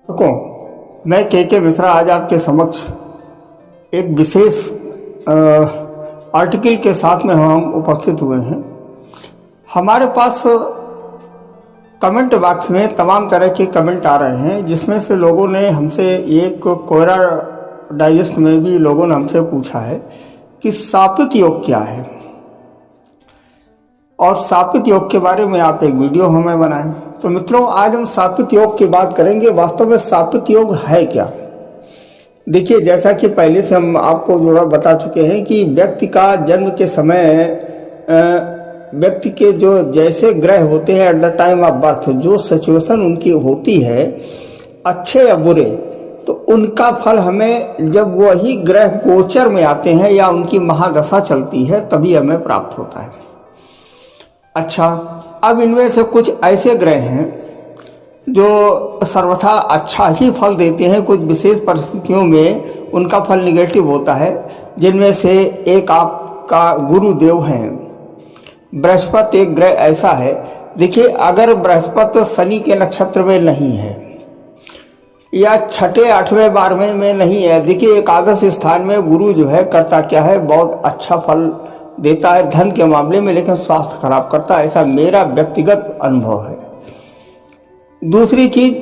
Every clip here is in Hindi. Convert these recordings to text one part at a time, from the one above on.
को मैं के मिश्रा आज आपके समक्ष एक विशेष आर्टिकल के साथ में हम उपस्थित हुए हैं। हमारे पास कमेंट बॉक्स में तमाम तरह के कमेंट आ रहे हैं, जिसमें से लोगों ने हमसे एक कोयरा डाइजेस्ट में भी लोगों ने हमसे पूछा है कि सापित योग क्या है और सापित योग के बारे में आप एक वीडियो हमें बनाएं। तो मित्रों, आज हम सापित योग की बात करेंगे। वास्तव में सापित योग है क्या? देखिए, जैसा कि पहले से हम आपको जो है बता चुके हैं कि व्यक्ति का जन्म के समय व्यक्ति के जो जैसे ग्रह होते हैं at the time of birth, जो सिचुएशन उनकी होती है अच्छे या बुरे, तो उनका फल हमें जब वही ग्रह गोचर में आते हैं या उनकी महादशा चलती है तभी हमें प्राप्त होता है। अच्छा, अब इनमें से कुछ ऐसे ग्रह हैं जो सर्वथा अच्छा ही फल देते हैं, कुछ विशेष परिस्थितियों में उनका फल निगेटिव होता है। जिनमें से एक आपका गुरुदेव हैं, बृहस्पति एक ग्रह ऐसा है। देखिए, अगर बृहस्पति शनि के नक्षत्र में नहीं है या छठे आठवें 12वें में नहीं है, देखिए एकादश स्थान में गुरु जो है करता क्या है, बहुत अच्छा फल देता है धन के मामले में, लेकिन स्वास्थ्य खराब करता है। ऐसा मेरा व्यक्तिगत अनुभव है। दूसरी चीज,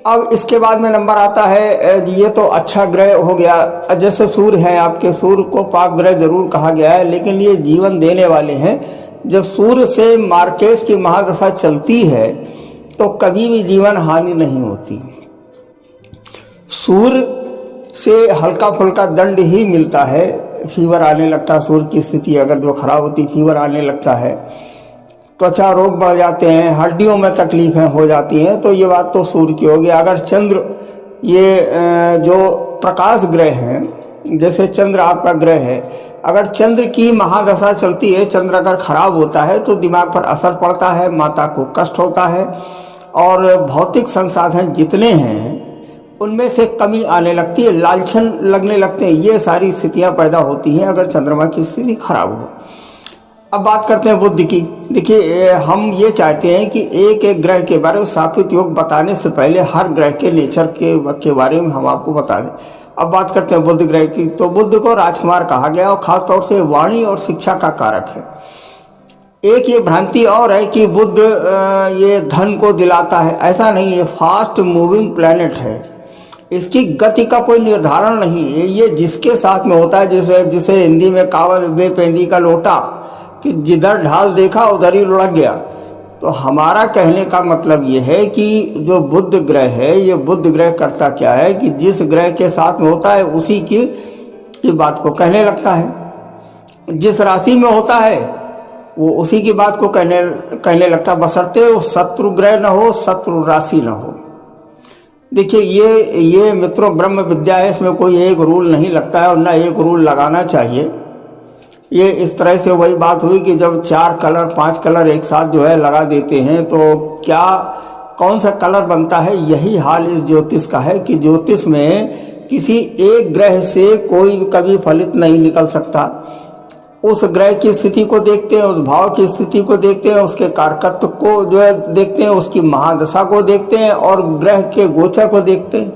अब इसके बाद में नंबर आता है, ये तो अच्छा ग्रह हो गया। जैसे सूर्य है आपके, सूर्य को पाप ग्रह जरूर कहा गया है, लेकिन ये जीवन देने वाले हैं। जब सूर्य से मार्केश की महादशा चलती है तो कभी भी जीवन हानि नहीं होती। सूर्य से हल्का फुल्का दंड ही मिलता है, फीवर आने लगता है। सूर्य की स्थिति अगर जो खराब होती, फीवर आने लगता है, त्वचा रोग बढ़ जाते हैं, हड्डियों में तकलीफें हो जाती हैं। तो ये बात तो सूर्य की होगी। अगर चंद्र, ये जो प्रकाश ग्रह हैं, जैसे चंद्र आपका ग्रह है, अगर चंद्र की महादशा चलती है, चंद्र अगर खराब होता है तो दिमाग पर असर पड़ता है, माता को कष्ट होता है और भौतिक संसाधन जितने हैं उनमें से कमी आने लगती है, लालचन लगने लगते हैं। ये सारी स्थितियां पैदा होती हैं अगर चंद्रमा की स्थिति खराब हो। अब बात करते हैं बुध की। देखिए, हम ये चाहते हैं कि एक एक ग्रह के बारे में सापित योग बताने से पहले हर ग्रह के नेचर के बारे में हम आपको बता दें। अब बात करते हैं बुध ग्रह की। तो बुध को राजकुमार कहा गया और खासतौर से वाणी और शिक्षा का कारक है। एक ये भ्रांति और है कि बुध ये धन को दिलाता है, ऐसा नहीं है। फास्ट मूविंग प्लैनेट है, इसकी गति का कोई निर्धारण नहीं है। ये जिसके साथ में होता है, जिसे हिंदी में कावल बेपेंदी का लोटा, कि जिधर ढाल देखा उधर ही लुढ़क गया। तो हमारा कहने का मतलब ये है कि जो बुध ग्रह है, ये बुध ग्रह करता क्या है कि जिस ग्रह के साथ में होता है उसी की बात को कहने लगता है। जिस राशि में होता है वो उसी की बात को कहने लगता है, बशर्ते वो शत्रु ग्रह न हो, शत्रु राशि न हो। देखिए, ये मित्रों ब्रह्म विद्या है, इसमें कोई एक रूल नहीं लगता है और ना एक रूल लगाना चाहिए। ये इस तरह से वही बात हुई कि जब 4 कलर 5 कलर एक साथ जो है लगा देते हैं तो क्या कौन सा कलर बनता है। यही हाल इस ज्योतिष का है कि ज्योतिष में किसी एक ग्रह से कोई कभी फलित नहीं निकल सकता। उस ग्रह की स्थिति को देखते हैं, उस भाव की स्थिति को देखते हैं, उसके कारकत्व को जो है देखते हैं, उसकी महादशा को देखते हैं और ग्रह के गोचर को देखते हैं,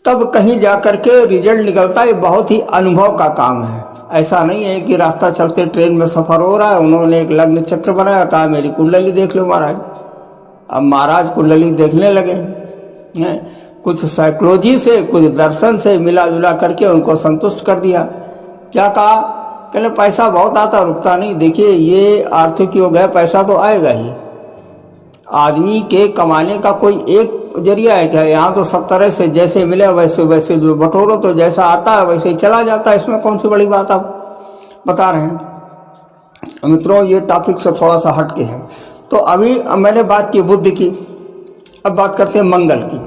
तब कहीं जाकर के रिजल्ट निकलता है। बहुत ही अनुभव का काम है। ऐसा नहीं है कि रास्ता चलते ट्रेन में सफर हो रहा है, उन्होंने एक लग्न चक्र बनाया, कहा मेरी कुंडली देख लो महाराज। अब महाराज कुंडली देखने लगे हैं, कुछ साइकोलॉजी से कुछ दर्शन से मिला जुला करके उनको संतुष्ट कर दिया। क्या कहा? कहले पैसा बहुत आता, रुकता नहीं। देखिए, ये आर्थिक योग है, पैसा तो आएगा ही। आदमी के कमाने का कोई एक जरिया है क्या? यहाँ तो सब तरह से जैसे मिले वैसे वैसे जो बटोरो, तो जैसा आता है वैसे ही चला जाता है। इसमें कौन सी बड़ी बात आप बता रहे हैं। मित्रों, ये टॉपिक से थोड़ा सा हट के है। तो अभी मैंने बात की बुध की, अब बात करते हैं मंगल की।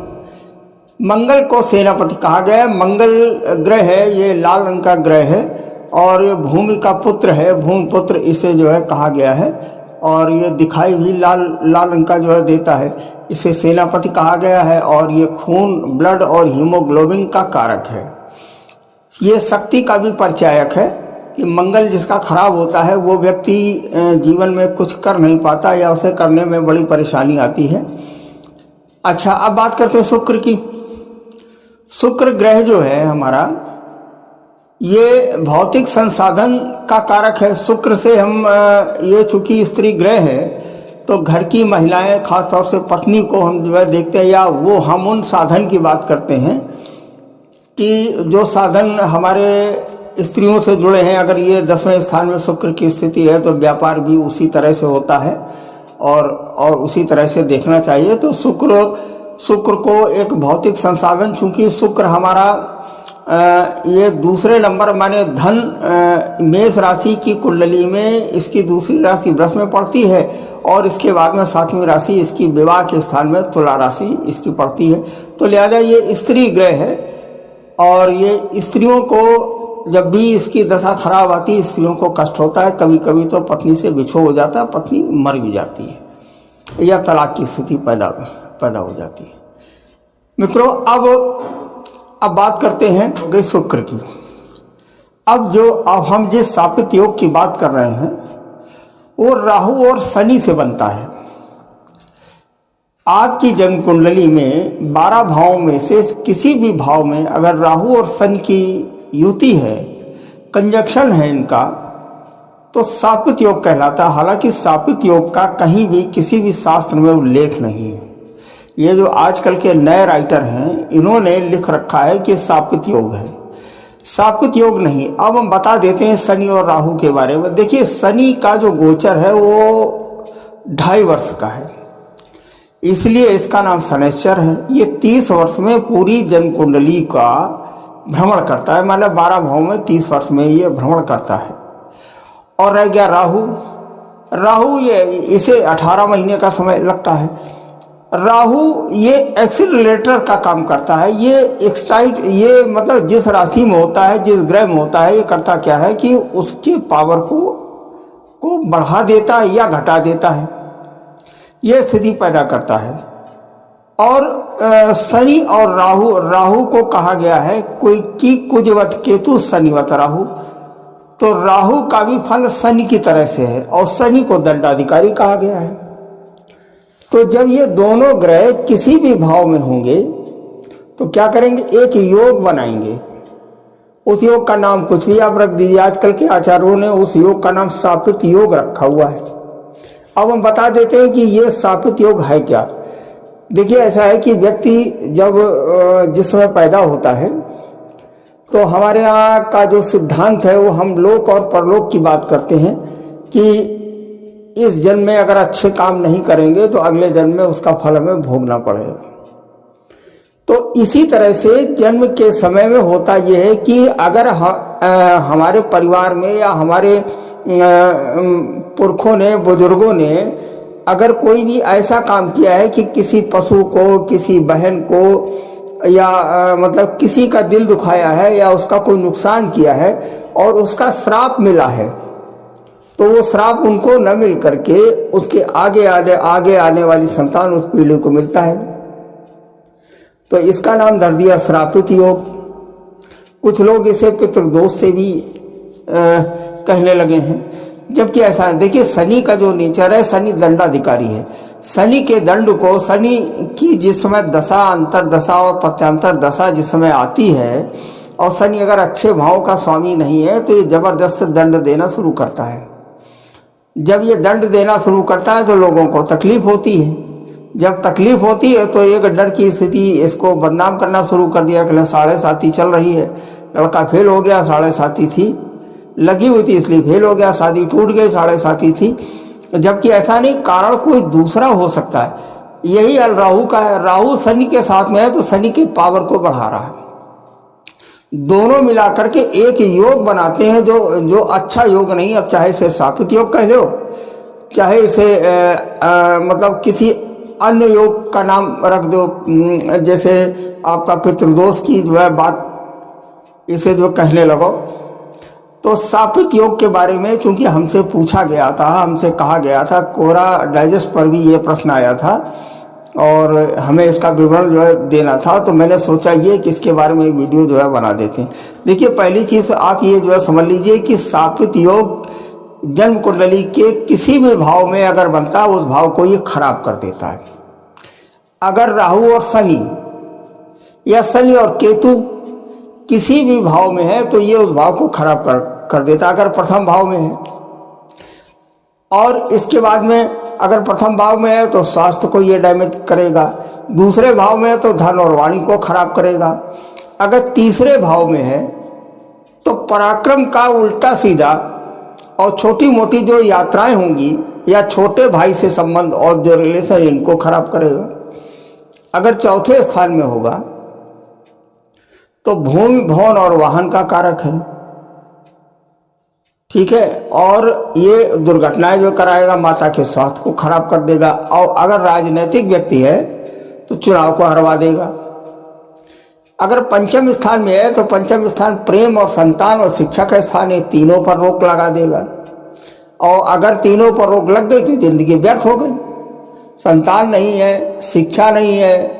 मंगल को सेनापति कहा गया है। मंगल ग्रह है, ये लाल रंग का ग्रह है और ये भूमि का पुत्र है, भूमिपुत्र इसे जो है कहा गया है। और ये दिखाई भी लाल रंग का जो है देता है, इसे सेनापति कहा गया है। और ये खून, ब्लड और हीमोग्लोबिन का कारक है। ये शक्ति का भी परिचायक है कि मंगल जिसका खराब होता है वो व्यक्ति जीवन में कुछ कर नहीं पाता या उसे करने में बड़ी परेशानी आती है। अच्छा, अब बात करते हैं शुक्र की। शुक्र ग्रह जो है हमारा, ये भौतिक संसाधन का कारक है। शुक्र से हम ये चूंकि स्त्री ग्रह है तो घर की महिलाएं, खासतौर से पत्नी को हम जो है देखते हैं, या वो हम उन साधन की बात करते हैं कि जो साधन हमारे स्त्रियों से जुड़े हैं। अगर ये 10वें स्थान में शुक्र की स्थिति है तो व्यापार भी उसी तरह से होता है और उसी तरह से देखना चाहिए। तो शुक्र को एक भौतिक संसाधन, चूंकि शुक्र हमारा ये दूसरे नंबर माने धन, मेष राशि की कुंडली में इसकी दूसरी राशि वृष में पड़ती है और इसके बाद में 7वीं राशि इसकी विवाह के स्थान में तुला राशि इसकी पड़ती है। तो लिहाजा ये स्त्री ग्रह है और ये स्त्रियों को जब भी इसकी दशा खराब आती है स्त्रियों को कष्ट होता है। कभी कभी तो पत्नी से बिछो हो जाता है, पत्नी मर भी जाती है या तलाक की स्थिति पैदा हो जाती है। मित्रों, अब बात करते हैं गई शुक्र की। अब हम जिस सापित योग की बात कर रहे हैं वो राहु और शनि से बनता है। आपकी जन्म कुंडली में 12 भावों में से किसी भी भाव में अगर राहु और शनि की युति है, कंजक्शन है इनका, तो सापित योग कहलाता है। हालांकि सापित योग का कहीं भी किसी भी शास्त्र में उल्लेख नहीं है। ये जो आजकल के नए राइटर हैं इन्होंने लिख रखा है कि सापित योग है, सापित योग नहीं। अब हम बता देते हैं शनि और राहु के बारे में। देखिए, शनि का जो गोचर है वो 2.5 वर्ष का है, इसलिए इसका नाम शनैश्चर है। ये 30 वर्ष में पूरी जन्म कुंडली का भ्रमण करता है, मतलब 12 भाव में 30 वर्ष में ये भ्रमण करता है। और रह गया राहु, ये इसे 18 महीने का समय लगता है। राहु ये एक्सीलरेटर का काम करता है। ये एक्सटाइट, ये मतलब जिस राशि में होता है, जिस ग्रह में होता है, ये करता क्या है कि उसके पावर को बढ़ा देता है या घटा देता है, ये स्थिति पैदा करता है। और शनि और राहु को कहा गया है कोई की कुजवत केतु शनिवत राहु, तो राहु का भी फल शनि की तरह से है और शनि को दंडाधिकारी कहा गया है। तो जब ये दोनों ग्रह किसी भी भाव में होंगे तो क्या करेंगे, एक योग बनाएंगे। उस योग का नाम कुछ भी आप रख दीजिए। आजकल के आचार्यों ने उस योग का नाम सापित योग रखा हुआ है। अब हम बता देते हैं कि ये सापित योग है क्या। देखिए, ऐसा है कि व्यक्ति जब जिस समय पैदा होता है तो हमारे यहाँ का जो सिद्धांत है वो हम लोक और परलोक की बात करते हैं कि इस जन्म में अगर अच्छे काम नहीं करेंगे तो अगले जन्म में उसका फल हमें भोगना पड़ेगा। तो इसी तरह से जन्म के समय में होता यह है कि अगर हमारे परिवार में या हमारे पुरखों ने, बुजुर्गों ने अगर कोई भी ऐसा काम किया है कि किसी पशु को, किसी बहन को या मतलब किसी का दिल दुखाया है या उसका कोई नुकसान किया है और उसका श्राप मिला है, तो वो श्राप उनको न मिल करके उसके आगे आने वाली संतान उस पीढ़ी को मिलता है। तो इसका नाम धर दिया श्रापित योग। कुछ लोग इसे पितृदोष से भी कहने लगे हैं, जबकि ऐसा है। देखिए, शनि का जो नेचर है, शनि दंडाधिकारी है। शनि के दंड को, शनि की जिस समय दशा, अंतरदशा और प्रत्यांतर दशा जिस समय आती है और शनि अगर अच्छे भाव का स्वामी नहीं है तो ये जबरदस्त दंड देना शुरू करता है। जब ये दंड देना शुरू करता है तो लोगों को तकलीफ होती है। जब तकलीफ होती है तो एक डर की स्थिति, इसको बदनाम करना शुरू कर दिया कि 7.5 चल रही है, लड़का फेल हो गया, 7.5 थी लगी हुई थी इसलिए फेल हो गया, शादी टूट गई, 7.5 थी। जबकि ऐसा नहीं, कारण कोई दूसरा हो सकता है। यही राहु का है। राहु शनि के साथ में है तो शनि की पावर को बढ़ा रहा है। दोनों मिलाकर के एक योग बनाते हैं जो अच्छा योग नहीं। अब चाहे इसे सापित योग कह लो, चाहे इसे मतलब किसी अन्य योग का नाम रख दो, जैसे आपका पितृदोष की जो है बात इसे जो कहने लगो। तो सापित योग के बारे में चूंकि हमसे पूछा गया था, हमसे कहा गया था, कोरा डाइजेस्ट पर भी ये प्रश्न आया था और हमें इसका विवरण जो है देना था, तो मैंने सोचा ये कि इसके बारे में एक वीडियो जो है बना देते हैं। देखिए, पहली चीज आप ये जो है समझ लीजिए कि सापित योग जन्म कुंडली के किसी भी भाव में अगर बनता है उस भाव को ये खराब कर देता है। अगर राहु और शनि या शनि और केतु किसी भी भाव में है तो ये उस भाव को खराब कर देता। अगर प्रथम भाव में है और इसके बाद में अगर प्रथम भाव में है तो स्वास्थ्य को ये डैमेज करेगा, दूसरे भाव में है तो धन और वाणी को खराब करेगा, अगर तीसरे भाव में है तो पराक्रम का उल्टा सीधा और छोटी मोटी जो यात्राएं होंगी या छोटे भाई से संबंध और जो रिलेशन इनको खराब करेगा। अगर चौथे स्थान में होगा तो भूमि भवन और वाहन का कारक है, ठीक है, और ये दुर्घटनाएं जो कराएगा, माता के स्वास्थ्य को खराब कर देगा। और अगर राजनीतिक व्यक्ति है तो चुनाव को हरवा देगा। अगर पंचम स्थान में है तो पंचम स्थान प्रेम और संतान और शिक्षा का स्थान है, तीनों पर रोक लगा देगा। और अगर तीनों पर रोक लग गई तो जिंदगी व्यर्थ हो गई। संतान नहीं है, शिक्षा नहीं है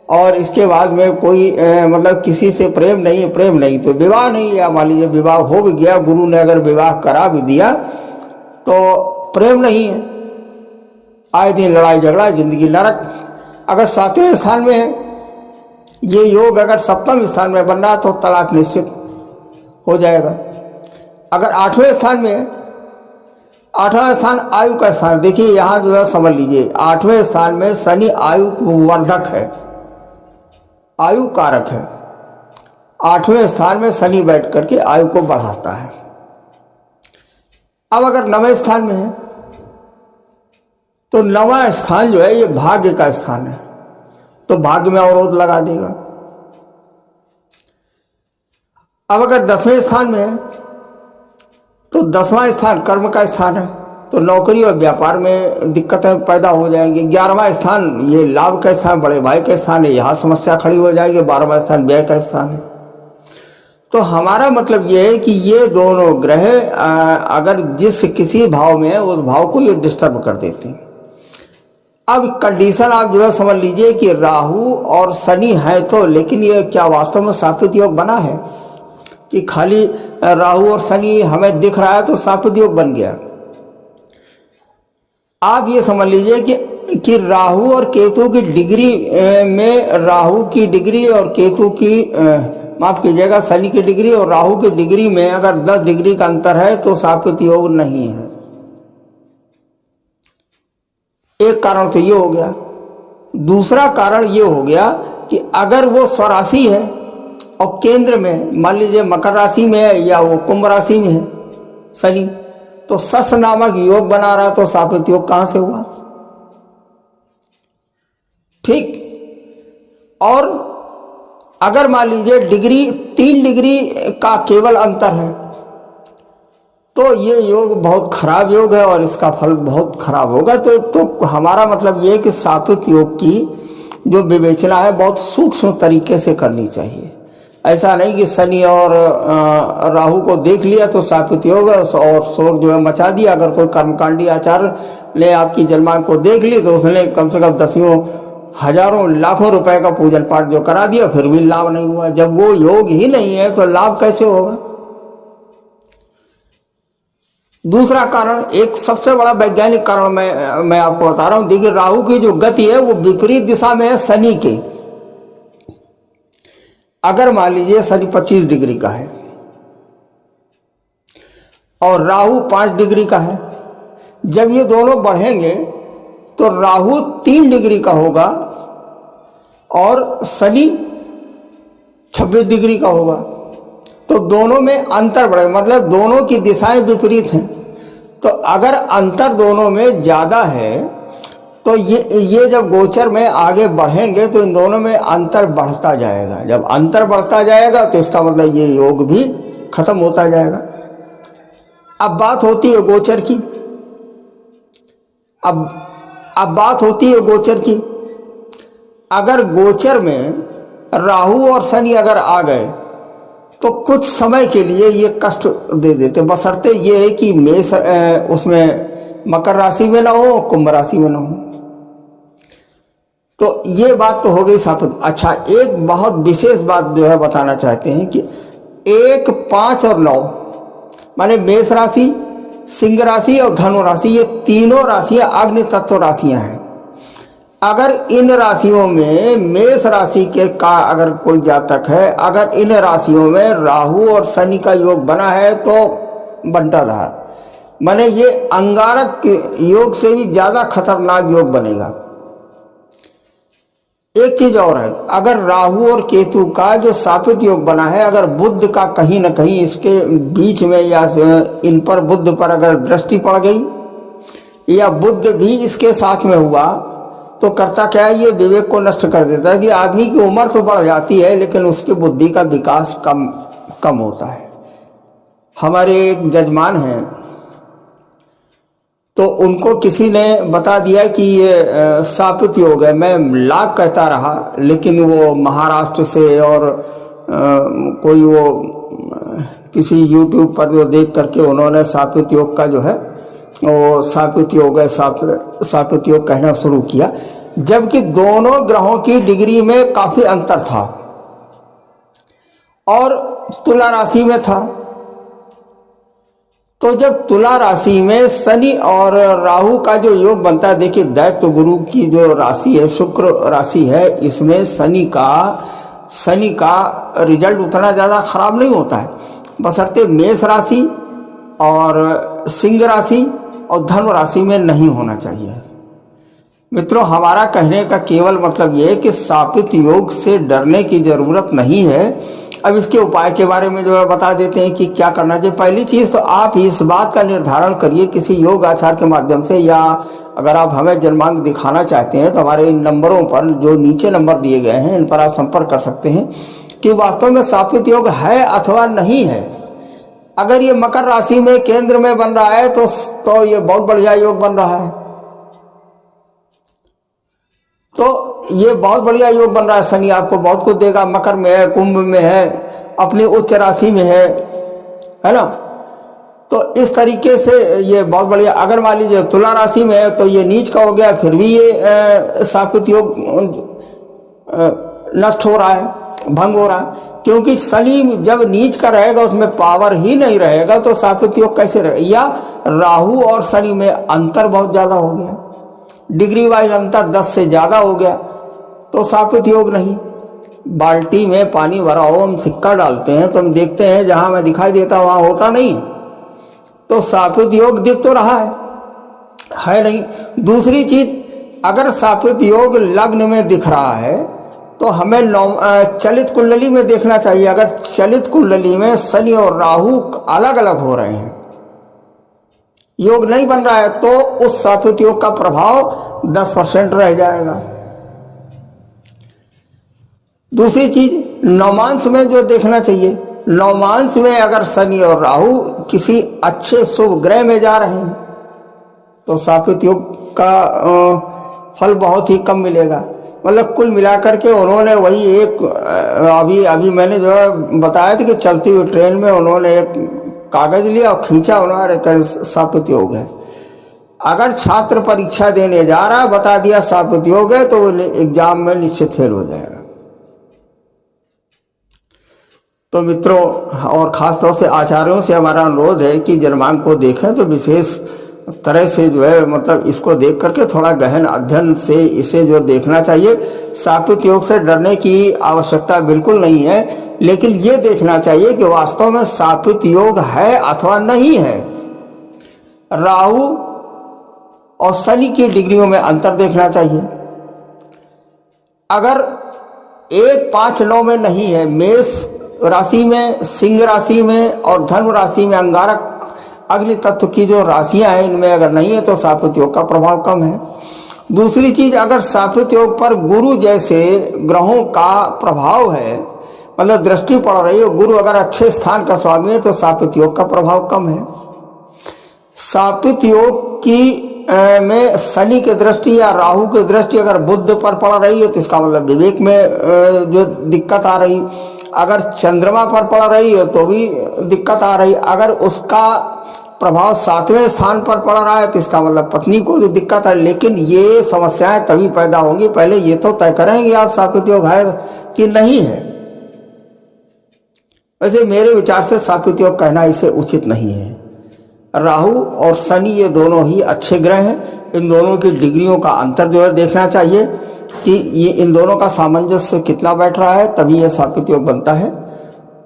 और इसके बाद में कोई मतलब किसी से प्रेम नहीं है, प्रेम नहीं तो विवाह नहीं है। मान लीजिए विवाह हो भी गया, गुरु ने अगर विवाह करा भी दिया तो प्रेम नहीं है, आए दिन लड़ाई झगड़ा, जिंदगी नरक। अगर सातवें स्थान में है ये योग, अगर सप्तम स्थान में बन रहा तो तलाक निश्चित हो जाएगा। अगर आठवें स्थान में है, आठवां स्थान आयु का स्थान, देखिए यहां जो है समझ लीजिए, आठवें स्थान में शनि आयु वर्धक है, आयु कारक है। आठवें स्थान में शनि बैठ करके आयु को बढ़ाता है। अब अगर नवें स्थान में है तो नवां स्थान जो है ये भाग्य का स्थान है, तो भाग्य में अवरोध लगा देगा। अब अगर 10वें स्थान में है तो 10वां स्थान कर्म का स्थान है, तो नौकरी और व्यापार में दिक्कतें पैदा हो जाएंगी। 11वां स्थान ये लाभ का स्थान, बड़े भाई का स्थान है, यहाँ समस्या खड़ी हो जाएगी। 12वां स्थान व्यय का स्थान है। तो हमारा मतलब ये है कि ये दोनों ग्रह अगर जिस किसी भाव में है उस भाव को ये डिस्टर्ब कर देते हैं। अब कंडीशन आप जो है समझ लीजिए कि राहु और शनि है तो, लेकिन ये क्या वास्तव में सापेक्ष योग बना है कि खाली राहु और शनि हमें दिख रहा है तो सापेक्ष योग बन गया? आप ये समझ लीजिए कि राहु और केतु की डिग्री में, राहु की डिग्री और केतु की माफ कीजिएगा शनि की डिग्री और राहु की डिग्री में अगर 10 डिग्री का अंतर है तो सापेक्ष योग नहीं है। एक कारण तो ये हो गया। दूसरा कारण ये हो गया कि अगर वो स्वराशि है और केंद्र में मान लीजिए मकर राशि में है या वो कुंभ राशि में है शनि, तो सस नामक योग बना रहा, तो सापेक्ष योग कहां से हुआ? ठीक। और अगर मान लीजिए डिग्री 3 डिग्री का केवल अंतर है तो ये योग बहुत खराब योग है और इसका फल बहुत खराब होगा। तो हमारा मतलब ये है कि सापेक्ष योग की जो विवेचना है बहुत सूक्ष्म तरीके से करनी चाहिए। ऐसा नहीं कि शनि और राहु को देख लिया तो सापेक्ष योग और शोर जो है मचा दिया। अगर कोई कर्मकांडी आचार्य ने आपकी जन्मांक को देख ली तो उसने कम से कम दसियों हजारों लाखों रुपए का पूजन पाठ जो करा दिया, फिर भी लाभ नहीं हुआ। जब वो योग ही नहीं है तो लाभ कैसे होगा? दूसरा कारण, एक सबसे बड़ा वैज्ञानिक कारण मैं आपको बता रहा हूं। देखिए राहु की जो गति है वो विपरीत दिशा में है शनि के। अगर मान लीजिए शनि 25 डिग्री का है और राहु 5 डिग्री का है, जब ये दोनों बढ़ेंगे तो राहु 3 डिग्री का होगा और शनि 26 डिग्री का होगा। तो दोनों में अंतर बढ़ेगा, मतलब दोनों की दिशाएं विपरीत हैं। तो अगर अंतर दोनों में ज्यादा है तो ये जब गोचर में आगे बढ़ेंगे तो इन दोनों में अंतर बढ़ता जाएगा। जब अंतर बढ़ता जाएगा तो इसका मतलब ये योग भी खत्म होता जाएगा। अब बात होती है गोचर की। अब बात होती है गोचर की। अगर गोचर में राहु और शनि अगर आ गए तो कुछ समय के लिए ये कष्ट दे देते, बशर्ते ये है कि मेष उसमें मकर राशि में ना हो, कुंभ राशि में ना हो। तो ये बात तो हो गई सापेक्ष। अच्छा, एक बहुत विशेष बात जो है बताना चाहते हैं कि 1, 5 और 9 माने मेष राशि, सिंह राशि और धनु राशि, ये तीनों राशियां अग्नि तत्व राशियां हैं। अगर इन राशियों में मेष राशि के का अगर कोई जातक है, अगर इन राशियों में राहु और शनि का योग बना है तो बंटाधार, माने ये अंगारक योग से भी ज्यादा खतरनाक योग बनेगा। एक चीज और है, अगर राहु और केतु का जो सापित योग बना है, अगर बुध का कहीं ना कहीं इसके बीच में या इन पर बुध पर अगर दृष्टि पड़ गई या बुध भी इसके साथ में हुआ तो करता क्या है, ये विवेक को नष्ट कर देता है कि आदमी की उम्र तो बढ़ जाती है लेकिन उसकी बुद्धि का विकास कम होता है। हमारे एक जजमान हैं, तो उनको किसी ने बता दिया कि ये सापित योग है। मैं लाख कहता रहा, लेकिन वो महाराष्ट्र से और कोई वो किसी YouTube पर जो देख करके उन्होंने सापित योग का जो है वो सापित योग है, सापित योग कहना शुरू किया, जबकि दोनों ग्रहों की डिग्री में काफी अंतर था और तुला राशि में था। तो जब तुला राशि में शनि और राहु का जो योग बनता है, देखिए दैत्य गुरु की जो राशि है, शुक्र राशि है, इसमें शनि का रिजल्ट उतना ज्यादा खराब नहीं होता है, बशर्ते मेष राशि और सिंह राशि और धनु राशि में नहीं होना चाहिए। मित्रों, हमारा कहने का केवल मतलब यह है कि सापित योग से डरने की जरूरत नहीं है। अब इसके उपाय के बारे में जो है बता देते हैं कि क्या करना चाहिए। पहली चीज तो आप इस बात का निर्धारण करिए किसी योग आचार के माध्यम से, या अगर आप हमें जन्मांक दिखाना चाहते हैं तो हमारे इन नंबरों पर जो नीचे नंबर दिए गए हैं इन पर आप संपर्क कर सकते हैं कि वास्तव में सापित योग है अथवा नहीं है। अगर ये मकर राशि में केंद्र में बन रहा है तो ये बहुत बढ़िया योग बन रहा है, तो ये बहुत बढ़िया योग बन रहा है। शनि आपको बहुत कुछ देगा, मकर में है, कुंभ में है, अपनी उच्च राशि में है ना। तो इस तरीके से ये बहुत बढ़िया। अगर मान लीजिए तुला राशि में है तो ये नीच का हो गया, फिर भी ये सापित योग नष्ट हो रहा है, भंग हो रहा है, क्योंकि शनि जब नीच का रहेगा उसमें पावर ही नहीं रहेगा तो सापित योग कैसे रहेगा। या राहु और शनि में अंतर बहुत ज्यादा हो गया, डिग्री वाइज अंतर 10 से ज्यादा हो गया तो सापित योग नहीं। बाल्टी में पानी भरा हो, हम सिक्का डालते हैं तो हम देखते हैं जहां में दिखाई देता वहां होता नहीं, तो सापित योग दिख तो रहा है नहीं। दूसरी चीज, अगर सापित योग लग्न में दिख रहा है तो हमें चलित कुंडली में देखना चाहिए। अगर चलित कुंडली में शनि और राहु अलग अलग हो रहे हैं, योग नहीं बन रहा है, तो उस सापित योग का प्रभाव 10% रह जाएगा। दूसरी चीज, नवमांश में जो देखना चाहिए, नवमांश में अगर शनि और राहु किसी अच्छे शुभ ग्रह में जा रहे हैं तो सापित योग का फल बहुत ही कम मिलेगा। मतलब कुल मिलाकर के उन्होंने वही एक अभी मैंने जो बताया था कि चलती हुई ट्रेन में उन्होंने एक कागज लिया और खींचा, उन्होंने सापित योग है। अगर छात्र परीक्षा देने जा रहा है, बता दिया सापित योग है, तो वो एग्जाम में निश्चित फेल हो जाएगा। तो मित्रों और खासतौर से आचार्यों से हमारा अनुरोध है कि जन्मांक को देखें तो विशेष तरह से जो है मतलब इसको देख करके थोड़ा गहन अध्ययन से इसे जो देखना चाहिए। सापित योग से डरने की आवश्यकता बिल्कुल नहीं है, लेकिन ये देखना चाहिए कि वास्तव में सापित योग है अथवा नहीं है। राहु और शनि की डिग्रियों में अंतर देखना चाहिए। अगर 1, 5, 9 में नहीं है, मेष राशि में, सिंह राशि में और धनु राशि में अंगारक अग्नि तत्व की जो राशियां हैं इनमें अगर नहीं है तो सापित योग का प्रभाव कम है। दूसरी चीज, अगर सापित योग पर गुरु जैसे ग्रहों का प्रभाव है, मतलब दृष्टि पड़ रही है, गुरु अगर अच्छे स्थान का स्वामी है तो सापित योग का प्रभाव कम है। सापित योग की में शनि की दृष्टि या राहु की दृष्टि अगर बुध पर पड़ रही है तो इसका मतलब विवेक में जो दिक्कत आ रही। अगर चंद्रमा पर पड़ रही है तो भी दिक्कत आ रही। अगर उसका प्रभाव 7वें स्थान पर पड़ रहा है तो इसका मतलब पत्नी को जो दिक्कत है। लेकिन ये समस्याएं तभी पैदा होंगी, पहले ये तो तय करेंगे आप सापित योग है कि नहीं है। वैसे मेरे विचार से सापित योग कहना इसे उचित नहीं है। राहु और शनि ये दोनों ही अच्छे ग्रह हैं। इन दोनों की डिग्रियों का अंतर जो है देखना चाहिए कि ये इन दोनों का सामंजस्य कितना बैठ रहा है, तभी यह सापेक्ष योग बनता है।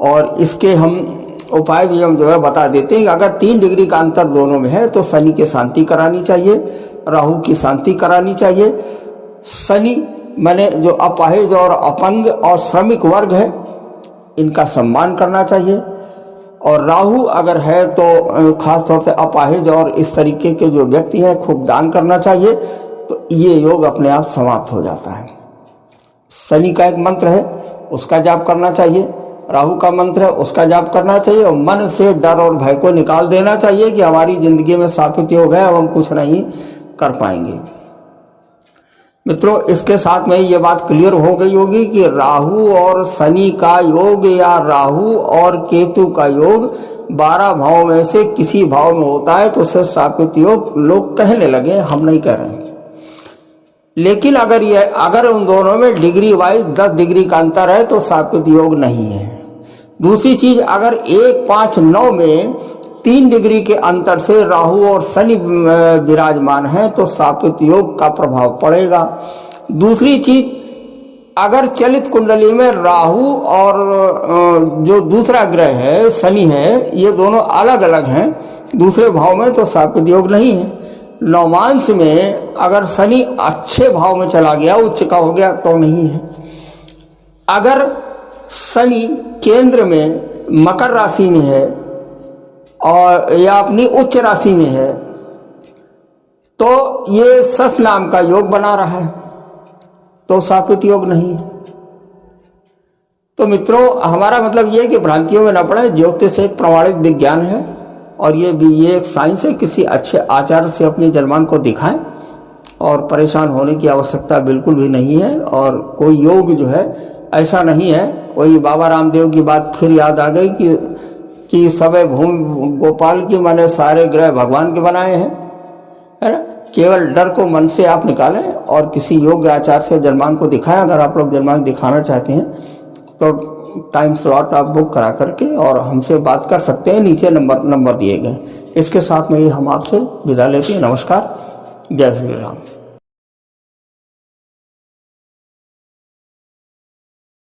और इसके हम उपाय भी हम जो है बता देते हैं। अगर 3 डिग्री का अंतर दोनों में है तो शनि की शांति करानी चाहिए, राहु की शांति करानी चाहिए। शनि माने जो अपाहिज और अपंग और श्रमिक वर्ग है, इनका सम्मान करना चाहिए। और राहु अगर है तो खास तौर से अपाहिज और इस तरीके के जो व्यक्ति हैं खूब दान करना चाहिए, तो ये योग अपने आप समाप्त हो जाता है। शनि का एक मंत्र है, उसका जाप करना चाहिए। राहु का मंत्र है, उसका जाप करना चाहिए। और मन से डर और भय को निकाल देना चाहिए कि हमारी जिंदगी में सापेक्ष योग है, अब हम कुछ नहीं कर पाएंगे। मित्रों, इसके साथ में ये बात क्लियर हो गई होगी कि राहु और शनि का योग या राहु और केतु का योग 12 भाव में से किसी भाव में होता है तो उसे सापेक्ष योग लोग कहने लगे, हम नहीं कह रहे हैं। लेकिन अगर उन दोनों में डिग्री वाइज 10 डिग्री का अंतर है तो सापेक्ष योग नहीं है। दूसरी चीज, अगर 1, 5, 9 में 3 डिग्री के अंतर से राहु और शनि विराजमान है तो सापेक्ष योग का प्रभाव पड़ेगा। दूसरी चीज, अगर चलित कुंडली में राहु और जो दूसरा ग्रह है शनि है, ये दोनों अलग अलग हैं दूसरे भाव में, तो सापेक्ष योग नहीं है। नवमांश में अगर शनि अच्छे भाव में चला गया, उच्च का हो गया, तो नहीं है। अगर शनि केंद्र में मकर राशि में है और या अपनी उच्च राशि में है तो ये सस नाम का योग बना रहा है, तो सापेक्ष योग नहीं है। तो मित्रों, हमारा मतलब ये कि भ्रांतियों में न पड़े। ज्योतिष एक प्रमाणित विज्ञान है और ये एक साइंस है। किसी अच्छे आचार्य से अपनी जलमान को दिखाएं और परेशान होने की आवश्यकता बिल्कुल भी नहीं है। और कोई योग जो है ऐसा नहीं है। वही बाबा रामदेव की बात फिर याद आ गई कि सबे भूमि गोपाल की, माने सारे ग्रह भगवान के बनाए हैं, है ना। केवल डर को मन से आप निकालें और किसी योग्य आचार्य से जलमान को दिखाएं। अगर आप लोग जलमान दिखाना चाहते हैं तो टाइम स्लॉट आप बुक करा करके और हमसे बात कर सकते हैं। नीचे नंबर दिए गए। इसके साथ में ही हम आपसे विदा लेते हैं। नमस्कार, जय श्री राम।